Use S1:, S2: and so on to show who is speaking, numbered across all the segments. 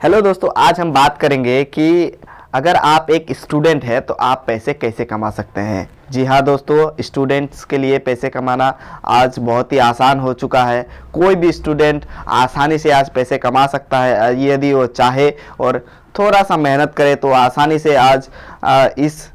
S1: Hello दोस्तों, आज हम बात करेंगे कि अगर आप एक स्टूडेंट है तो आप पैसे कैसे कमा सकते हैं। जी हाँ दोस्तों, स्टूडेंट्स के लिए पैसे कमाना आज बहुत ही आसान हो चुका है। कोई भी स्टूडेंट आसानी से आज पैसे कमा सकता है यदि वो चाहे और थोड़ा सा मेहनत करे तो आसानी से आज इस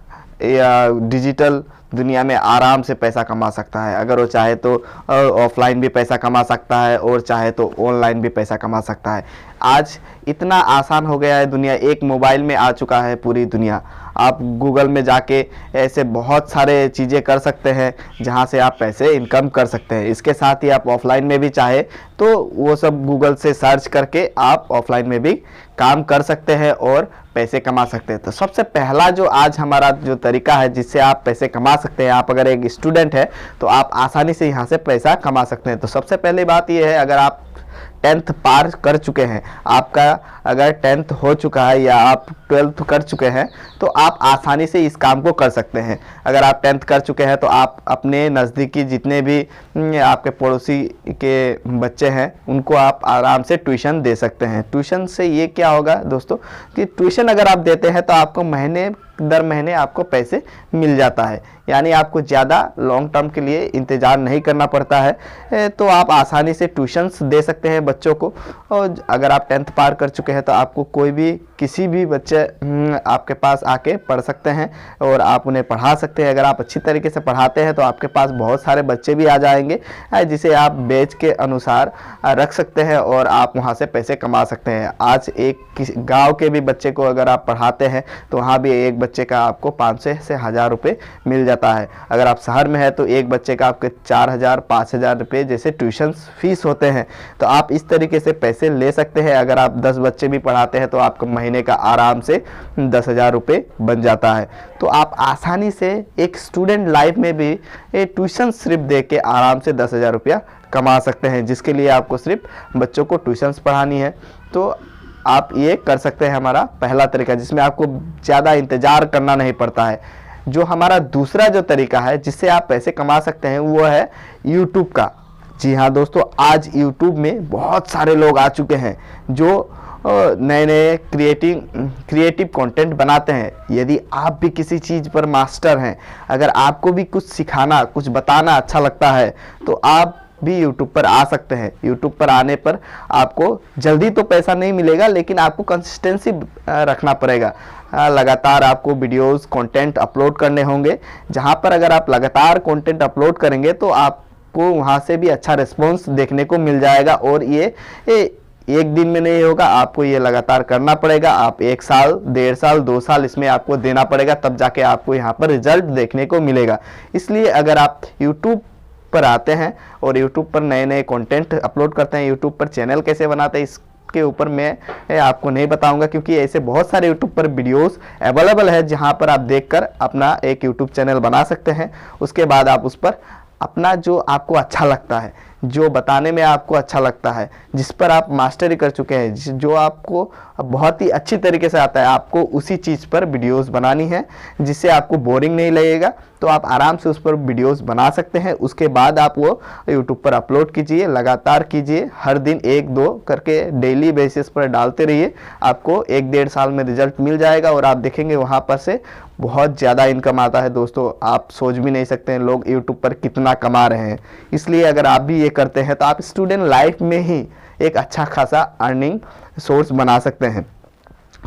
S1: डिजिटल दुनिया में आराम से पैसा कमा सकता है। अगर वो चाहे तो ऑफलाइन भी पैसा कमा सकता है और चाहे तो ऑनलाइन भी पैसा कमा सकता है। आज इतना आसान हो गया है दुनिया, एक मोबाइल में आ चुका है पूरी दुनिया। आप गूगल में जाके ऐसे बहुत सारे चीज़ें कर सकते हैं जहां से आप पैसे इनकम कर सकते हैं। इसके साथ ही आप ऑफलाइन में भी चाहे तो वो सब गूगल से सर्च करके आप ऑफलाइन में भी काम कर सकते हैं और पैसे कमा सकते हैं। तो सबसे पहला जो आज हमारा जो तरीका है जिससे आप पैसे कमा सकते हैं, आप अगर एक स्टूडेंट है तो आप आसानी से यहाँ से पैसा कमा सकते हैं। तो सबसे पहली बात यह है, अगर आप 10th पार कर चुके हैं, आपका अगर 10th हो चुका है या आप 12th कर चुके हैं तो आप आसानी से इस काम को कर सकते हैं। अगर आप 10th कर चुके हैं तो आप अपने नज़दीकी जितने भी आपके पड़ोसी के बच्चे हैं उनको आप आराम से ट्यूशन दे सकते हैं। ट्यूशन से ये क्या होगा दोस्तों कि ट्यूशन अगर आप देते हैं तो आपको महीने दर महीने आपको पैसे मिल जाता है, यानी आपको ज़्यादा लॉन्ग टर्म के लिए इंतज़ार नहीं करना पड़ता है। तो आप आसानी से ट्यूशन्स दे सकते हैं बच्चों को। और अगर आप 10th पार कर चुके हैं तो आपको कोई भी किसी भी बच्चे आपके पास आके पढ़ सकते हैं और आप उन्हें पढ़ा सकते हैं। अगर आप अच्छी तरीके से पढ़ाते हैं तो आपके पास बहुत सारे बच्चे भी आ जाएंगे जिसे आप बैच के अनुसार रख सकते हैं और आप वहाँ से पैसे कमा सकते हैं। आज एक गाँव के भी बच्चे को अगर आप पढ़ाते हैं तो वहाँ भी एक बच्चे का आपको 500 से 1000 रुपये मिल जाता है। अगर आप शहर में है तो एक बच्चे का आपके 4000 5000 रुपये जैसे ट्यूशन फीस होते हैं। तो आप इस तरीके से पैसे ले सकते हैं। अगर आप 10 बच्चे भी पढ़ाते हैं तो आपका महीने का आराम से 10,000 रुपये बन जाता है। तो आप आसानी से एक स्टूडेंट लाइफ में भी ट्यूशन सिर्फ दे के आराम से 10,000 रुपया कमा सकते हैं, जिसके लिए आपको सिर्फ बच्चों को ट्यूशन्स पढ़ानी है। तो आप ये कर सकते हैं, हमारा पहला तरीका जिसमें आपको ज़्यादा इंतज़ार करना नहीं पड़ता है। जो हमारा दूसरा जो तरीका है जिससे आप पैसे कमा सकते हैं वो है यूट्यूब का। जी हाँ दोस्तों, आज यूट्यूब में बहुत सारे लोग आ चुके हैं जो नए नए क्रिएटिव कंटेंट बनाते हैं। यदि आप भी किसी चीज़ पर मास्टर हैं, अगर आपको भी कुछ सिखाना कुछ बताना अच्छा लगता है तो आप भी YouTube पर आ सकते हैं। YouTube पर आने पर आपको जल्दी तो पैसा नहीं मिलेगा, लेकिन आपको कंसिस्टेंसी रखना पड़ेगा। लगातार आपको वीडियोस कंटेंट अपलोड करने होंगे, जहां पर अगर आप लगातार कंटेंट अपलोड करेंगे तो आपको वहां से भी अच्छा रिस्पॉन्स देखने को मिल जाएगा। और ये एक दिन में नहीं होगा, आपको ये लगातार करना पड़ेगा। आप 1 साल 1.5 साल 2 साल इसमें आपको देना पड़ेगा, तब जाके आपको यहाँ पर रिजल्ट देखने को मिलेगा। इसलिए अगर आप YouTube पर आते हैं और YouTube पर नए नए कंटेंट अपलोड करते हैं, YouTube पर चैनल कैसे बनाते हैं इसके ऊपर मैं आपको नहीं बताऊंगा, क्योंकि ऐसे बहुत सारे YouTube पर वीडियोस अवेलेबल है जहां पर आप देखकर अपना एक YouTube चैनल बना सकते हैं। उसके बाद आप उस पर अपना जो आपको अच्छा लगता है, जो बताने में आपको अच्छा लगता है, जिस पर आप मास्टरी कर चुके हैं, जो आपको बहुत ही अच्छी तरीके से आता है, आपको उसी चीज़ पर वीडियोस बनानी है जिससे आपको बोरिंग नहीं लगेगा। तो आप आराम से उस पर वीडियोस बना सकते हैं। उसके बाद आप वो यूट्यूब पर अपलोड कीजिए, लगातार कीजिए, हर दिन 1-2 करके डेली बेसिस पर डालते रहिए। आपको 1-1.5 साल में रिजल्ट मिल जाएगा और आप देखेंगे वहाँ पर से बहुत ज़्यादा इनकम आता है। दोस्तों, आप सोच भी नहीं सकते हैं लोग यूट्यूब पर कितना कमा रहे हैं। इसलिए अगर आप भी ये करते हैं तो आप स्टूडेंट लाइफ में ही एक अच्छा खासा अर्निंग सोर्स बना सकते हैं।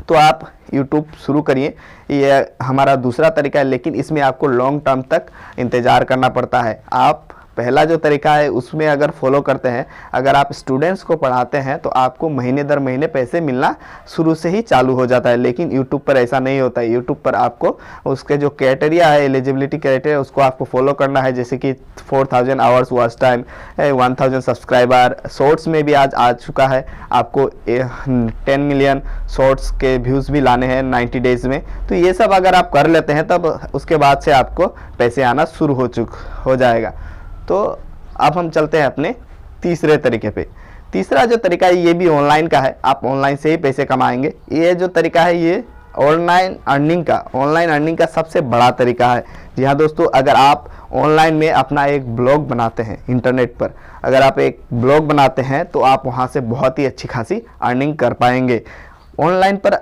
S1: तो आप YouTube शुरू करिए, ये हमारा दूसरा तरीका है, लेकिन इसमें आपको लॉन्ग टर्म तक इंतज़ार करना पड़ता है। आप पहला जो तरीका है उसमें अगर फॉलो करते हैं, अगर आप स्टूडेंट्स को पढ़ाते हैं तो आपको महीने दर महीने पैसे मिलना शुरू से ही चालू हो जाता है। लेकिन यूट्यूब पर ऐसा नहीं होता है। यूट्यूब पर आपको उसके जो क्राइटेरिया है, एलिजिबिलिटी क्राइटेरिया, उसको आपको फॉलो करना है, जैसे कि 4000 hours watch time, 1000 subscriber. Shorts में भी आज आ चुका है, आपको 10 मिलियन शॉर्ट्स के व्यूज़ भी लाने हैं 90 डेज़ में। तो ये सब अगर आप कर लेते हैं तब उसके बाद से आपको पैसे आना शुरू हो जाएगा। तो अब हम चलते हैं अपने तीसरे तरीके पे। तीसरा जो तरीका है ये भी ऑनलाइन का है, आप ऑनलाइन से ही पैसे कमाएंगे। ये जो तरीका है ये ऑनलाइन अर्निंग का सबसे बड़ा तरीका है। जी हाँ दोस्तों, अगर आप ऑनलाइन में अपना एक ब्लॉग बनाते हैं इंटरनेट पर, अगर आप एक ब्लॉग बनाते हैं तो आप वहाँ से बहुत ही अच्छी खासी अर्निंग कर पाएंगे। ऑनलाइन पर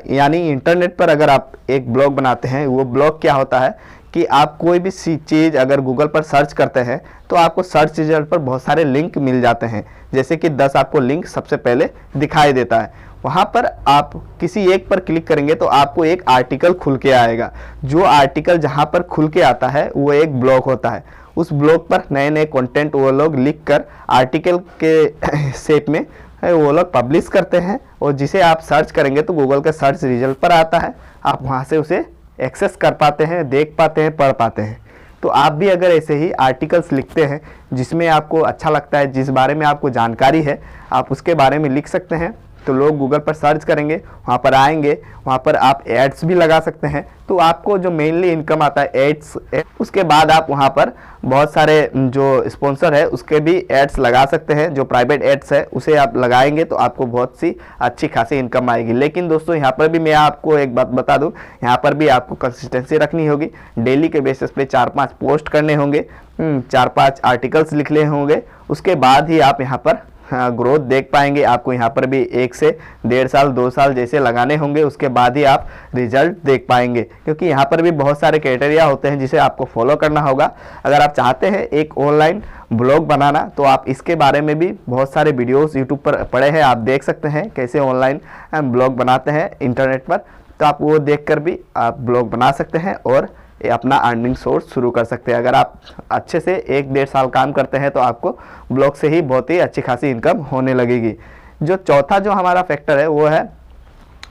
S1: यानी इंटरनेट पर अगर आप एक ब्लॉग बनाते हैं, वो ब्लॉग क्या होता है कि आप कोई भी चीज़ अगर गूगल पर सर्च करते हैं तो आपको सर्च रिजल्ट पर बहुत सारे लिंक मिल जाते हैं। जैसे कि 10 आपको लिंक सबसे पहले दिखाई देता है, वहाँ पर आप किसी एक पर क्लिक करेंगे तो आपको एक आर्टिकल खुल के आएगा। जो आर्टिकल जहाँ पर खुल के आता है वो एक ब्लॉग होता है। उस ब्लॉग पर नए नए कंटेंट वो लोग लिख कर आर्टिकल के शेप में वो लोग पब्लिश करते हैं, और जिसे आप सर्च करेंगे तो गूगल के सर्च रिजल्ट पर आता है। आप वहाँ से उसे एक्सेस कर पाते हैं, देख पाते हैं, पढ़ पाते हैं। तो आप भी अगर ऐसे ही आर्टिकल्स लिखते हैं जिसमें आपको अच्छा लगता है, जिस बारे में आपको जानकारी है, आप उसके बारे में लिख सकते हैं, तो लोग गूगल पर सर्च करेंगे, वहाँ पर आएंगे, वहाँ पर आप एड्स भी लगा सकते हैं। तो आपको जो मेनली इनकम आता है एड्स, उसके बाद आप वहाँ पर बहुत सारे जो स्पॉन्सर है उसके भी एड्स लगा सकते हैं। जो प्राइवेट एड्स है उसे आप लगाएंगे तो आपको बहुत सी अच्छी खासी इनकम आएगी। लेकिन दोस्तों यहाँ पर भी मैं आपको एक बात बता दूँ, यहाँ पर भी आपको कंसिस्टेंसी रखनी होगी। डेली के बेसिस पे 4-5 पोस्ट करने होंगे, 4-5 आर्टिकल्स लिखने होंगे, उसके बाद ही आप यहाँ पर ग्रोथ देख पाएंगे। आपको यहाँ पर भी 1 से 1.5 साल 2 साल जैसे लगाने होंगे, उसके बाद ही आप रिजल्ट देख पाएंगे। क्योंकि यहाँ पर भी बहुत सारे क्राइटेरिया होते हैं जिसे आपको फॉलो करना होगा। अगर आप चाहते हैं एक ऑनलाइन ब्लॉग बनाना तो आप इसके बारे में भी बहुत सारे वीडियोस यूट्यूब पर पड़े हैं, आप देख सकते हैं कैसे ऑनलाइन ब्लॉग बनाते हैं इंटरनेट पर। तो आप वो देख कर भी आप ब्लॉग बना सकते हैं और अपना अर्निंग सोर्स शुरू कर सकते हैं। अगर आप अच्छे से 1-1.5 साल काम करते हैं तो आपको ब्लॉग से ही बहुत ही अच्छी खासी इनकम होने लगेगी। जो चौथा जो हमारा फैक्टर है वो है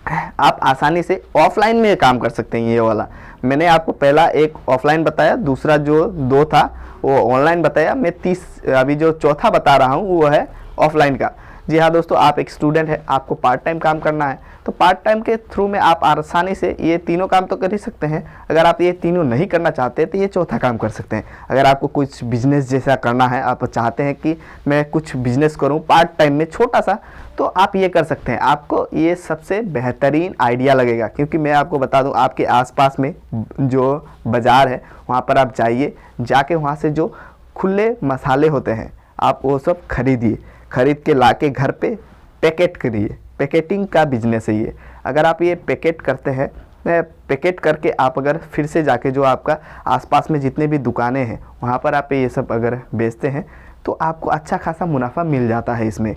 S1: आप आसानी से ऑफलाइन में काम कर सकते हैं। ये वाला मैंने आपको पहला एक ऑफलाइन बताया, दूसरा जो 2 था वो ऑनलाइन बताया। मैं अभी जो चौथा बता रहा हूँ वो है ऑफलाइन का। जी हाँ दोस्तों, आप एक स्टूडेंट है, आपको पार्ट टाइम काम करना है, तो पार्ट टाइम के थ्रू में आप आसानी से ये तीनों काम तो कर ही सकते हैं। अगर आप ये तीनों नहीं करना चाहते तो ये चौथा काम कर सकते हैं। अगर आपको कुछ बिजनेस जैसा करना है, आप चाहते हैं कि मैं कुछ बिजनेस करूं पार्ट टाइम में छोटा सा, तो आप ये कर सकते हैं। आपको ये सबसे बेहतरीन आइडिया लगेगा, क्योंकि मैं आपको बता दूं, आपके आसपास में जो बाज़ार है वहाँ पर आप जाइए, जाके वहाँ से जो खुले मसाले होते हैं आप वो सब खरीदिए, खरीद के ला के घर पे पैकेट करिए। पैकेटिंग का बिजनेस है ये। अगर आप ये पैकेट करते हैं, पैकेट करके आप अगर फिर से जाके जो आपका आसपास में जितने भी दुकानें हैं वहाँ पर आप ये सब अगर बेचते हैं तो आपको अच्छा खासा मुनाफा मिल जाता है। इसमें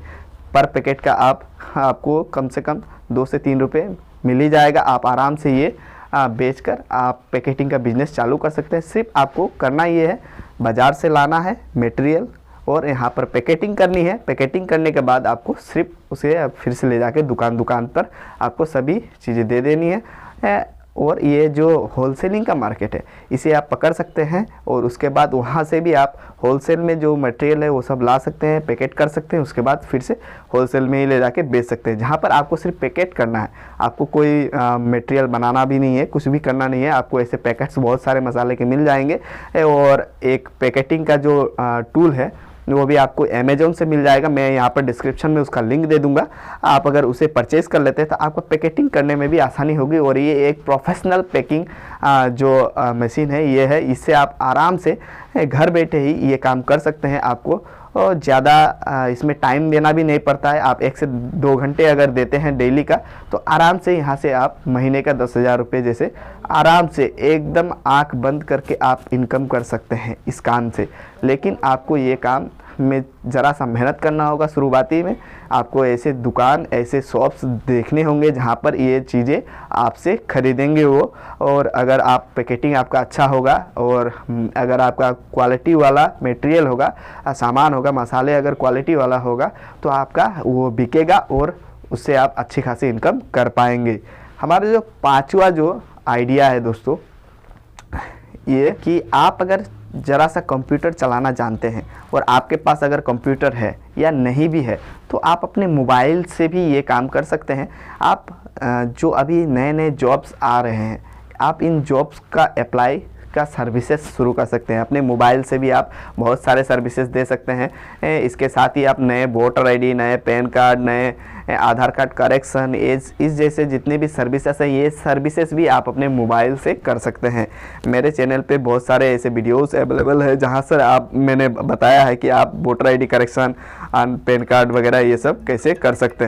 S1: पर पैकेट का आपको कम से कम 2 से 3 रुपये मिल ही जाएगा। आप आराम से ये बेचकर आप पैकेटिंग का बिजनेस चालू कर सकते हैं। सिर्फ आपको करना ये है, बाज़ार से लाना है मटेरियल और यहाँ पर पैकेटिंग करनी है। पैकेटिंग करने के बाद आपको सिर्फ उसे फिर से ले जाके दुकान पर आपको सभी चीज़ें दे देनी है। और ये जो होलसेलिंग का मार्केट है इसे आप पकड़ सकते हैं, और उसके बाद वहाँ से भी आप होलसेल में जो मटेरियल है वो सब ला सकते हैं, पैकेट कर सकते हैं, उसके बाद फिर से होलसेल में ही ले जाके बेच सकते हैं। जहाँ पर आपको सिर्फ पैकेट करना है, आपको कोई मटेरियल बनाना भी नहीं है, कुछ भी करना नहीं है। आपको ऐसे पैकेट्स बहुत सारे मसाले के मिल जाएंगे, और एक पैकेटिंग का जो टूल है वो भी आपको अमेज़ॉन से मिल जाएगा। मैं यहाँ पर डिस्क्रिप्शन में उसका लिंक दे दूंगा। आप अगर उसे परचेज़ कर लेते हैं तो आपको पैकेटिंग करने में भी आसानी होगी। और ये एक प्रोफेशनल पैकिंग जो मशीन है ये है, इससे आप आराम से घर बैठे ही ये काम कर सकते हैं। आपको और ज़्यादा इसमें टाइम देना भी नहीं पड़ता है। आप 1 से 2 घंटे अगर देते हैं डेली का तो आराम से यहाँ से आप महीने का 10,000 रुपये जैसे आराम से एकदम आंख बंद करके आप इनकम कर सकते हैं इस काम से। लेकिन आपको ये काम में ज़रा सा मेहनत करना होगा शुरुआती में। आपको ऐसे दुकान, ऐसे शॉप्स देखने होंगे जहाँ पर ये चीज़ें आपसे खरीदेंगे वो। और अगर आप पैकेटिंग आपका अच्छा होगा और अगर आपका क्वालिटी वाला मटेरियल होगा, सामान होगा, मसाले अगर क्वालिटी वाला होगा तो आपका वो बिकेगा और उससे आप अच्छी खासी इनकम कर पाएंगे। हमारा जो 5वां जो आइडिया है दोस्तों, ये कि आप अगर ज़रा सा कंप्यूटर चलाना जानते हैं और आपके पास अगर कंप्यूटर है या नहीं भी है तो आप अपने मोबाइल से भी ये काम कर सकते हैं। आप जो अभी नए नए जॉब्स आ रहे हैं, आप इन जॉब्स का अप्लाई का सर्विसेज शुरू कर सकते हैं। अपने मोबाइल से भी आप बहुत सारे सर्विसेज दे सकते हैं। इसके साथ ही आप नए वोटर आईडी, नए पैन कार्ड, नए आधार कार्ड करेक्शन, इस जैसे जितने भी सर्विसेज हैं ये सर्विसेज भी आप अपने मोबाइल से कर सकते हैं। मेरे चैनल पे बहुत सारे ऐसे वीडियोस अवेलेबल है जहां से मैंने बताया है कि आप voter ID correction, pan card वगैरह ये सब कैसे कर सकते हैं।